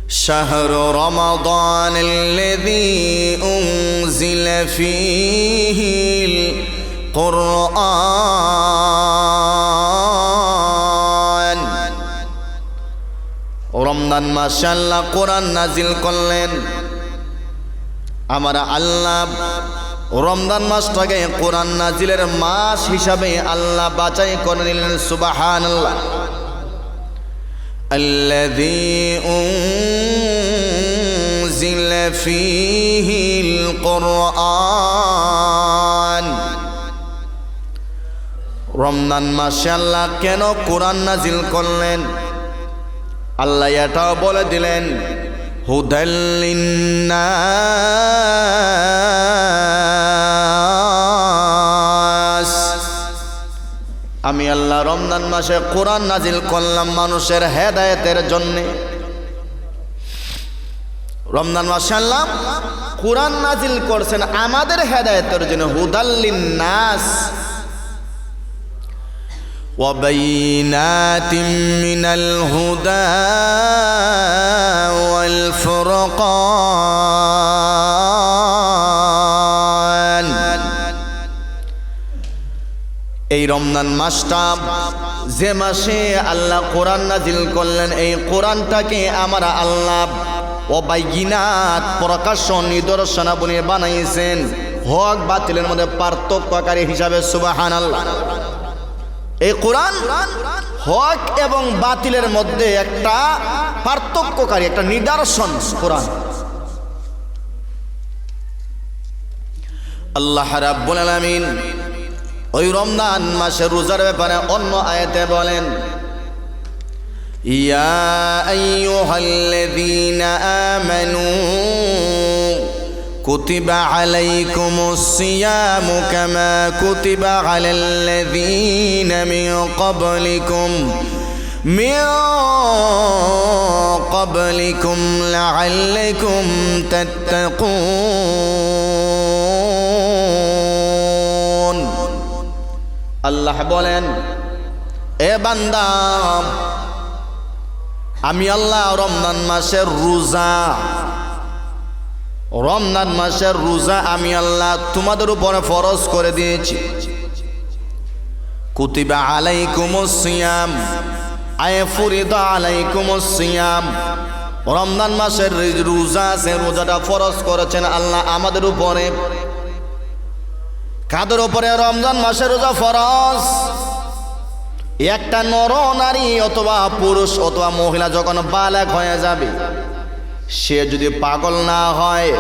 شهر رمضان الذي أنزل فيه القرآن রমজান মাসে আল্লাহ কোরআন নাজিল করলেন। আমরা আল্লাহ রমজান মাসটাকে কোরআন নাজিলের মাস হিসাবে আল্লাহ বাছাই করে নিলেন। সুবহানাল্লাহ। الذي أنزل فيه القرآن রমজান মাসে আল্লাহ কেন কোরআন নাজিল করলেন? আল্লাহ এটাও বলে দিলেন, হুদাল লিন্নাস, আমি আল্লাহ রমজান মাসে কোরআন নাজিল করলাম মানুষের হেদায়েতের জন্য। রমজান মাসে আল্লাহ কোরআন নাজিল করছেন আমাদের হেদায়েতের জন্য। হুদাল লিন্নাস وبينات من الهدى والفرقان এই রমজান মাসটা যে মাসে আল্লাহ কোরআন নাজিল করলেন, এই কোরআনটাকে আমরা আল্লাহ ওবাইনাত প্রকাশ্য নিদর্শনাবলী বানাইছেন, হক বাতিলের মধ্যে পার্থক্যকারী হিসাবে। সুবহানাল্লাহ। এই কোরআন হক এবং বাতিলের মধ্যে একটা পার্থক্যকারী, একটা নিদর্শন কোরআন। আল্লাহ রাব্বুল আলামিন ওই রমজান মাসের রোজার ব্যাপারে অন্য আয়াতে বলেন, ইয়া আইয়ুহাল্লাযীনা আমানু কুতিবা আলাইকুমুস সিয়ামু কামা কুতিবা আলাল্লাযীনা মিন ক্বাবলিকুম লাআল্লাকুম তাত্তাকুন। আল্লাহ বলেন, এ বান্দা, আমি আল্লাহ রমজান মাসের রোজা আমি আল্লাহ তোমাদের উপরে ফরজ করে দিয়েছি। কুতিবা আলাইকুমুস সিয়াম আয় ফুরিদা আলাইকুমুস সিয়াম, রমজান মাসের রোজা আছে, রোজাটা ফরজ করেছেন আল্লাহ আমাদের উপরে। কাদের উপরে রমজান মাসের রোজা ফরজ? একটা নর নারী অথবা পুরুষ অথবা মহিলা যখন বালেগ হয়ে যাবে, সে যদি পাগল না হয়,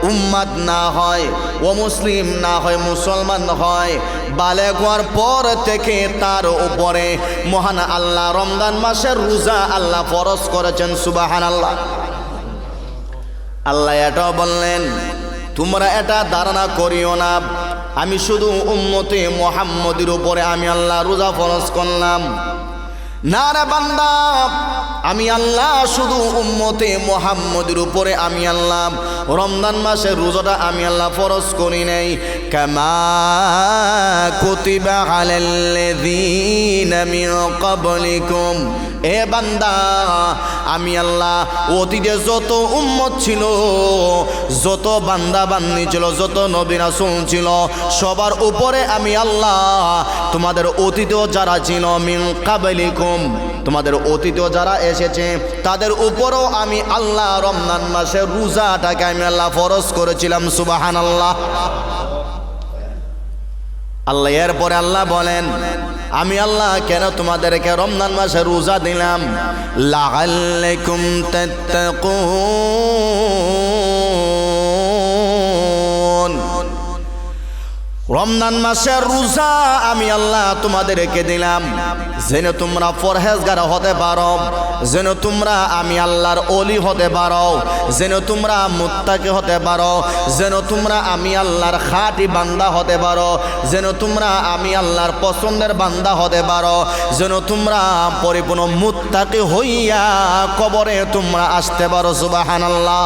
উম্মাদ না হয়, ও মুসলিম না হয়, মুসলমান হয়, বালেগ হওয়ার পর থেকে তার উপরে মহান আল্লাহ রমজান মাসের রোজা আল্লাহ ফরজ করেছেন। সুবহানাল্লাহ। আল্লাহ এটাও বললেন, তোমরা এটা ধারণা করিও না আমি শুধু উম্মতে মুহাম্মদের উপরে আমি আল্লাহ রোজা ফরজ করলাম। না রে বান্দা, আমি আল্লাহ শুধু উম্মতে মুহাম্মদের উপরে আমি আল্লাহ রমজান মাসের রোজাটা আমি আল্লাহ ফরজ করি নাই। কামা কুতিবা আলাল্লাযীনা মিন ক্বাবলিকুম, এ বান্দা, আমি আল্লাহ অতীতে যত উম্মত ছিল, যত বান্দা বান্দি ছিল, যত নবী রাসূল ছিল, সবার উপরে আমি আল্লাহ তোমাদের অতীতেও যারা ছিল, মিন ক্বাবলিকুম, তোমাদের অতীতেও যারা এসেছে তাদের উপরেও আমি আল্লাহ রমজান মাসের রোজাটাকে আমি আল্লাহ ফরজ করেছিলাম। সুবহানাল্লাহ। আল্লাহ এরপরে আল্লাহ বলেন, আমি আল্লাহ কেন তোমাদেরকে রমজান মাসে রোজা দিলাম? লাআল্লাকুম তাত্তাকুন, রমজান মাসের রোজা আমি আল্লাহ তোমাদেরকে দিলাম যেন তোমরা পরহেজগার হতে পারো, যেন তোমরা আমি আল্লাহর ওলি হতে পারো, যেন তোমরা মুত্তাকি হতে পারো, যেন তোমরা আমি আল্লাহর খাঁটি বান্দা হতে পারো, যেন তোমরা আমি আল্লাহর পছন্দের বান্দা হতে পারো, যেন তোমরা পরিপূর্ণ মুত্তাকি হইয়া কবরে তোমরা আসতে পারো। সুবহানাল্লাহ।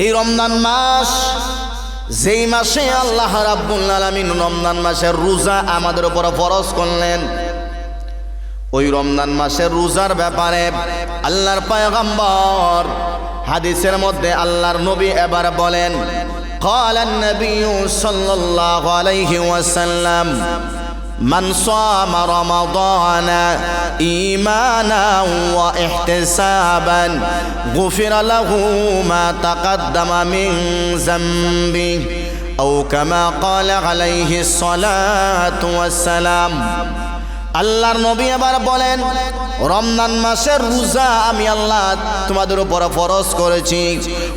এই রমজান মাস, যেই মাসে আল্লাহ রাব্বুল আলামিন রমজান মাসের রোজা আমাদের উপর ফরজ করলেন, ওই রমজান মাসের রোজার ব্যাপারে আল্লাহর পয়গম্বর হাদিসের মধ্যে আল্লাহর নবী এবার বলেন, قال النبي صلى الله عليه وسلم من صام رمضان إيمانا واحتسابا غفر له ما تقدم من ذنبه أو كما قال عليه الصلاة والسلام। আল্লাহর নবী এবার বলেন, রমজান মাসের রোজা আমি আল্লাহ তোমাদের উপর ফরজ করেছি।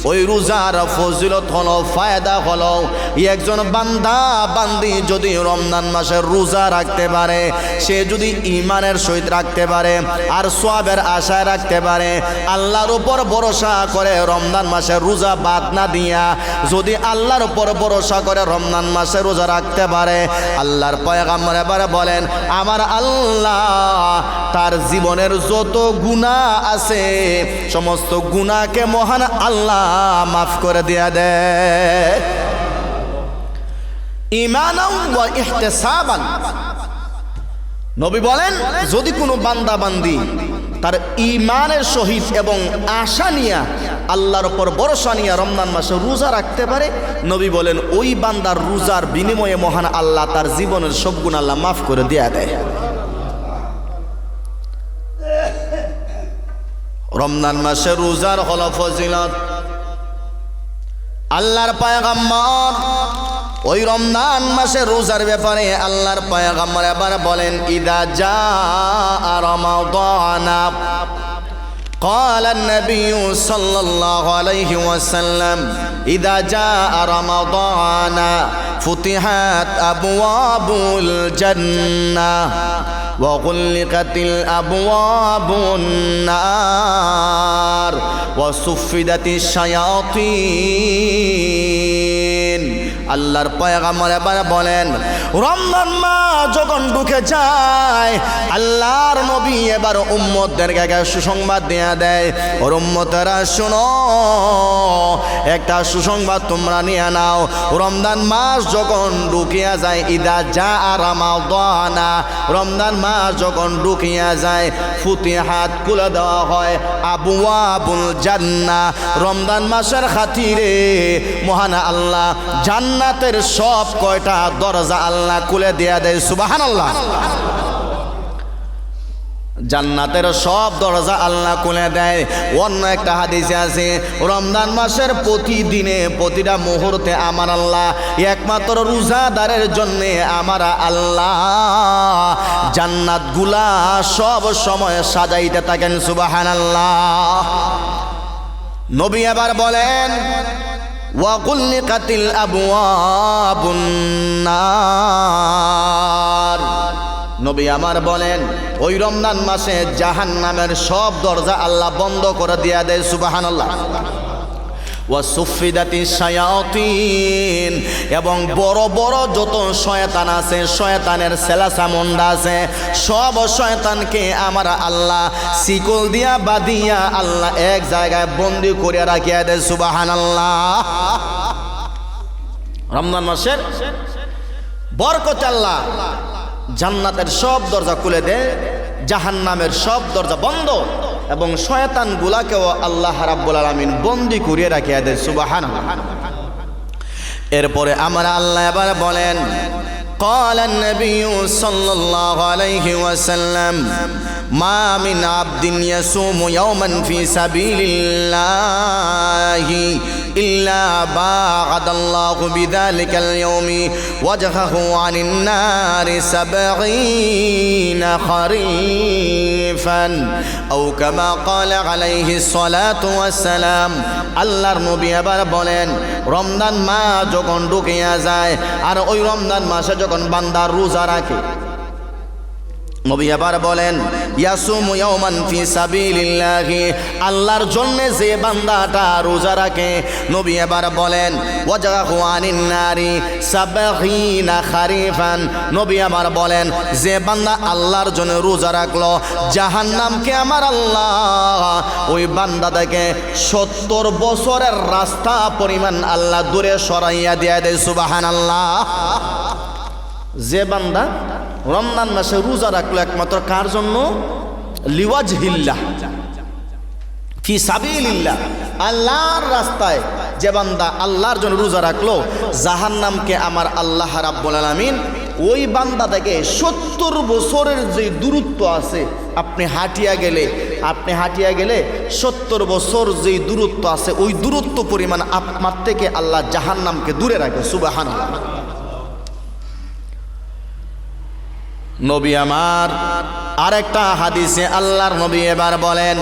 ওই রোজার ফজিলত হলো, ফায়দা হলো, একজন বান্দা বান্দি যদি রমজান মাসের রোজা রাখতে পারে, সে যদি ঈমানের সহিত রাখতে পারে আর সওয়াবের আশায় রাখতে পারে, আল্লাহর উপর ভরসা করে রমজান মাসের রোজা বাদ না দিয়া যদি আল্লাহর উপর ভরসা করে রমজান মাসের রোজা রাখতে পারে, আল্লাহর পয়গম্বর এবার বলেন, আমার আল্লাহ তার জীবনের যত গুনাহ আছে সমস্ত গুনাহকে মহান আল্লাহ মাফ করে দেয়া দেয়। ঈমানাও ওয়া ইহতিসাবান, নবী বলেন যদি কোনো বান্দা বান্দি তার ঈমানের সহিত এবং আশা নিয়ে আল্লাহর উপর ভরসা নিয়ে রমজান মাসে রোজা রাখতে পারে, নবী বলেন ওই বান্দার রোজার বিনিময়ে মহান আল্লাহ তার জীবনের সব গুনাহ আল্লাহ মাফ করে দেয়া দেয়। রমজান মাসে রোজার হলো ফজিলত। আল্লাহর পয়গম্বর ওই রমজান মাসে রোজার ব্যাপারে আল্লাহর পয়গম্বর এবার বলেন, ইদা জাআ রমাদান قال النبي صلى الله عليه وسلم إذا جاء رمضان فتحت أبواب الجنة وغلقت الأبواب النار وصفدت الشياطين। আল্লাহর পয়গম্বর এবার বলেন, রমজান মাস যখন ঢুকে যায় আল্লাহর নবী এবার উম্মতদেরকে সুসংবাদ দেয়া দেয়, ওর উম্মতেরা শোনো, একটা সুসংবাদ তোমরা নিয়ে নাও। রমজান মাস যখন ঢুকিয়া যায়, ইদা জাআ রমাদান, রমজান মাস যখন ঢুকিয়া যায়, ফুতিহাত খুলে দেওয়া হয় আবওয়াবুল জান্নাহ, রমজান মাসের খাতিরে মহান আল্লাহ জান্নাতের সব কয়টা দরজা আল্লাহ খুলে দেয়া দেয়। সুবহানাল্লাহ। জান্নাতের সব দরজা আল্লাহ খুলে দেয়। অন্য একটা হাদিসে আছে, রমজান মাসের প্রতিদিনে প্রতিটা মুহূর্তে আমার আল্লাহ একমাত্র রোজাদারের জন্য আমার আল্লাহ জান্নাত গুলা সব সময় সাজাইতে থাকেন। সুবহানাল্লাহ। নবী আবার বলেন, ওয়াগুল্লিকাতিল আবওয়াবুন নার, নবী আমার বলেন ওই রমজান মাসে জাহান্নামের সব দরজা আল্লাহ বন্ধ করে দেয়া দেয়। সুবহানাল্লাহ। ওয়াসুফিদাতিশ শায়াতিন, এবং বড় বড় যত শয়তান আছে, শয়তানের সেলাসামুন্ডা আছে, সব শয়তানকে আমার আল্লাহ শিকল দিয়া বাঁধিয়া আল্লাহ এক জায়গায় বন্দি করিয়া রাখিয়া দেয়। সুবহানাল্লাহ। রমজান মাসের বরকতে আল্লাহ জান্নাতের সব দরজা খুলে দেয়, জাহান্নামের সব দরজা বন্ধ, এবং শয়তান গুলাকেও আল্লাহ রাব্বুল আলামিন বন্দি করিয়ে রাখিয়া দেয়। সুবহানাল্লাহ। এরপরে আমার আল্লাহ এবার বলেন, قال النبي صلى الله عليه وسلم ما من عبد يصوم يوما في سبيل الله إلا باعد الله بذلك اليوم وجهه عن النار 70 خريفا أو كما قال عليه الصلاة والسلام। আল্লাহর নবী এবার বলেন, রমজান মাস যখন ঢুকিয়া যায় আর ওই রমজান মাসে যখন বান্দা রোজা রাখে, নবী আবার বলেন, ইয়াসুমু ইয়াওমান ফি সাবিলিল্লাহি, আল্লাহর জন্য যে বান্দাটা রোজা রাখে, নবী আবার বলেন, ওয়াজাহু আনিন নারি 70 খারিফান, নবী আবার বলেন যে বান্দা আল্লাহর জন্য রোজা রাখলো, জাহান্নামকে আমার আল্লাহ ওই বান্দা থেকে 70 বছরের রাস্তা পরিমাণ আল্লাহ দূরে সরাইয়া দিয়া দেয়। সুবহানাল্লাহ। যে বান্দা রমজান মাসে রোজা রাখলো একমাত্র কার জন্য? লিওয়াজহিল্লাহ, ফি সাবিলিল্লাহ, আল্লাহর রাস্তায় যে বান্দা আল্লাহর জন্য রোজা রাখলো, জাহান্নামকে আমার আল্লাহ রাব্বুল আলামিন ওই বান্দা থেকে 70 বছরের যে দূরত্ব আছে, আপনি হাঁটিয়া গেলে 70 বছর যেই দূরত্ব আছে ওই দূরত্ব পরিমাণ আপনার থেকে আল্লাহ জাহান্নামকে দূরে রাখে। সুবহানাল্লাহ। নবী আমার আরেকটা হাদিসে আল্লাহর নবী এবার বলেন,